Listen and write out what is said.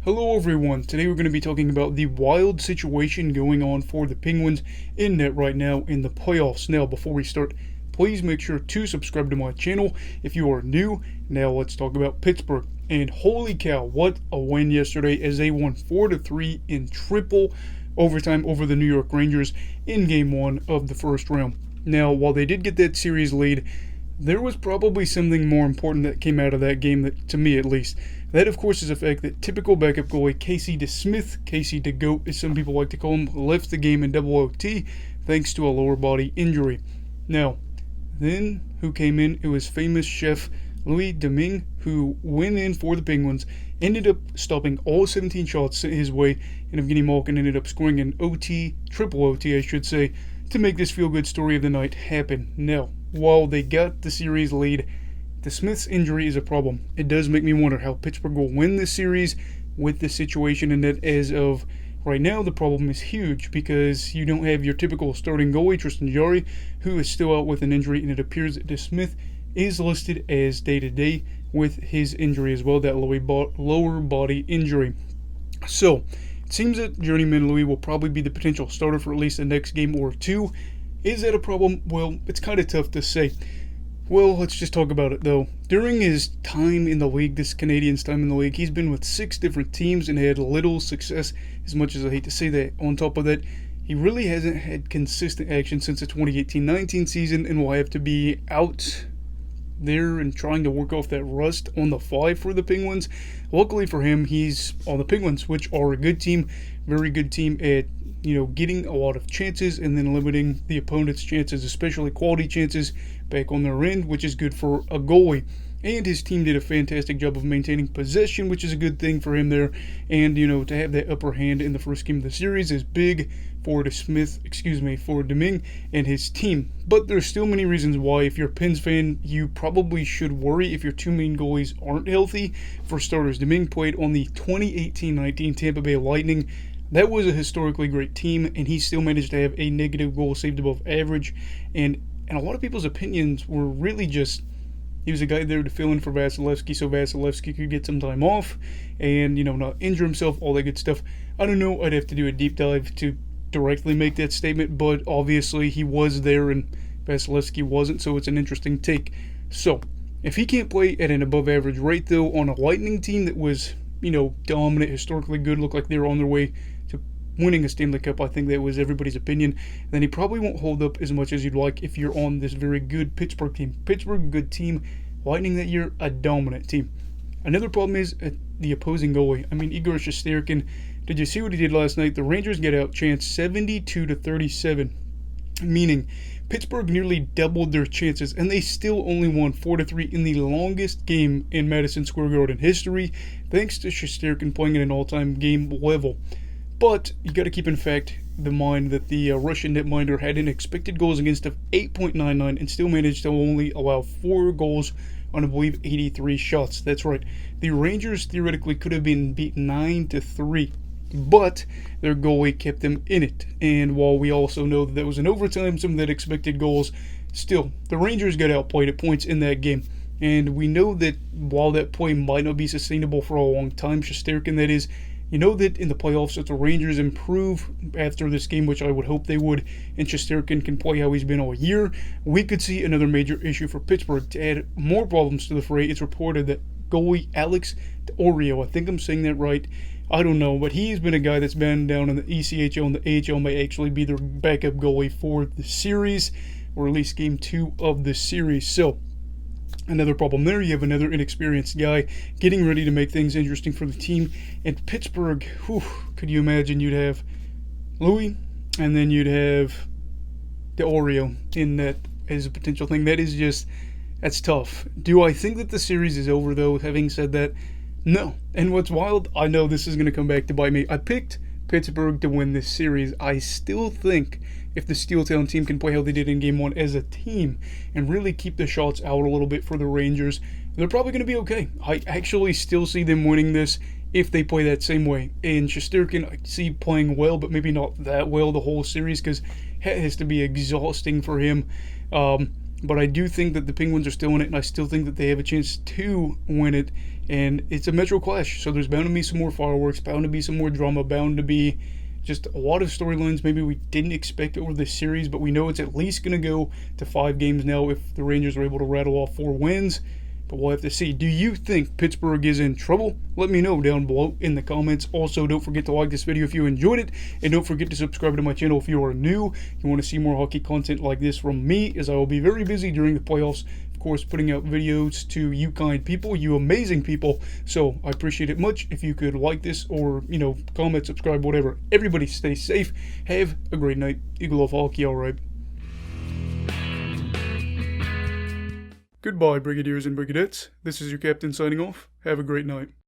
Hello everyone, today we're going to be talking about the wild situation going on for the Penguins in net right now in the playoffs. Now, before we start, please make sure to subscribe to my channel if you are new. Now let's talk about Pittsburgh. And holy cow, what a win yesterday as they won 4-3 in triple overtime over the New York Rangers in Game 1 of the first round. Now, while they did get that series lead, there was probably something more important that came out of that game, that, to me at least. That, of course, is the fact that typical backup goalie Casey DeSmith, Casey DeGoat as some people like to call him, left the game in double OT thanks to a lower body injury. Now, then who came in? It was famous chef Louis Domingue, who went in for the Penguins, ended up stopping all 17 shots sent his way, and Evgeny Malkin ended up scoring an OT, triple OT I should say, to make this feel-good story of the night happen. Now, while they got the series lead, the Smith's injury is a problem. It does make me wonder how Pittsburgh will win this series with this situation, and that as of right now, the problem is huge because you don't have your typical starting goalie, Tristan Jarry, who is still out with an injury, and it appears that DeSmith is listed as day-to-day with his injury as well, that lower body injury. So, it seems that journeyman Louis will probably be the potential starter for at least the next game or two. Is that a problem? Well, it's kind of tough to say. Well, let's just talk about it, though. During his time in the league, this Canadian's time in the league, he's been with 6 different teams and had little success, as much as I hate to say that. On top of that, he really hasn't had consistent action since the 2018-19 season and will have to be out there and trying to work off that rust on the fly for the Penguins. Luckily for him, he's on the Penguins, which are a good team, very good team at getting a lot of chances and then limiting the opponent's chances, especially quality chances, back on their end, which is good for a goalie. And his team did a fantastic job of maintaining possession, which is a good thing for him there. And, to have that upper hand in the first game of the series is big for for Domingue and his team. But there's still many reasons why, if you're a Pens fan, you probably should worry if your two main goalies aren't healthy. For starters, Domingue played on the 2018-19 Tampa Bay Lightning. That was a historically great team, and he still managed to have a negative goal saved above average. And a lot of people's opinions were really just, he was a guy there to fill in for Vasilevsky so Vasilevsky could get some time off and, not injure himself, all that good stuff. I don't know, I'd have to do a deep dive to directly make that statement, but obviously he was there and Vasilevsky wasn't, so it's an interesting take. So, if he can't play at an above average rate, though, on a Lightning team that was, dominant, historically good, looked like they were on their way to winning a Stanley Cup, I think that was everybody's opinion, then he probably won't hold up as much as you'd like if you're on this very good Pittsburgh team. Pittsburgh, good team. Lightning that year, a dominant team. Another problem is the opposing goalie. Igor Shesterkin, did you see what he did last night? The Rangers get outchanced 72-37, meaning Pittsburgh nearly doubled their chances, and they still only won 4-3 in the longest game in Madison Square Garden history, thanks to Shesterkin playing at an all-time game level. But you got to keep in mind that the Russian netminder had an expected goals against of 8.99 and still managed to only allow 4 goals on, I believe, 83 shots. That's right. The Rangers theoretically could have been beat 9-3, but their goalie kept them in it. And while we also know that was an overtime, some of that expected goals, still, the Rangers got outplayed at points in that game. And we know that while that play might not be sustainable for a long time, Shesterkin that is, that in the playoffs, if the Rangers improve after this game, which I would hope they would, and Shesterkin can play how he's been all year, we could see another major issue for Pittsburgh. To add more problems to the fray, it's reported that goalie Alex D'Orio, I think I'm saying that right, I don't know, but he's been a guy that's been down in the ECHL and the AHL, may actually be their backup goalie for the series, or at least game 2 of the series. So, another problem there, you have another inexperienced guy getting ready to make things interesting for the team. And Pittsburgh, could you imagine you'd have Louis, and then you'd have D'Orio in that as a potential thing. That's tough. Do I think that the series is over, though? Having said that, no. And what's wild, I know this is going to come back to bite me. I picked Pittsburgh to win this series. I still think if the Steel Town team can play how they did in Game 1 as a team and really keep the shots out a little bit for the Rangers, they're probably going to be okay. I actually still see them winning this if they play that same way. And Shesterkin, I see playing well, but maybe not that well the whole series because it has to be exhausting for him. But I do think that the Penguins are still in it, and I still think that they have a chance to win it. And it's a Metro clash, so there's bound to be some more fireworks, bound to be some more drama, bound to be just a lot of storylines maybe we didn't expect over this series, but we know it's at least going to go to 5 games now if the Rangers are able to rattle off 4 wins. But we'll have to see. Do you think Pittsburgh is in trouble? Let me know down below in the comments. Also, don't forget to like this video if you enjoyed it. And don't forget to subscribe to my channel if you are new. You want to see more hockey content like this from me, as I will be very busy during the playoffs. Of course, putting out videos to you kind people, you amazing people. So I appreciate it much if you could like this or, comment, subscribe, whatever. Everybody stay safe. Have a great night. Eagle of Hockey, alright. Goodbye, Brigadiers and Brigadettes. This is your captain signing off. Have a great night.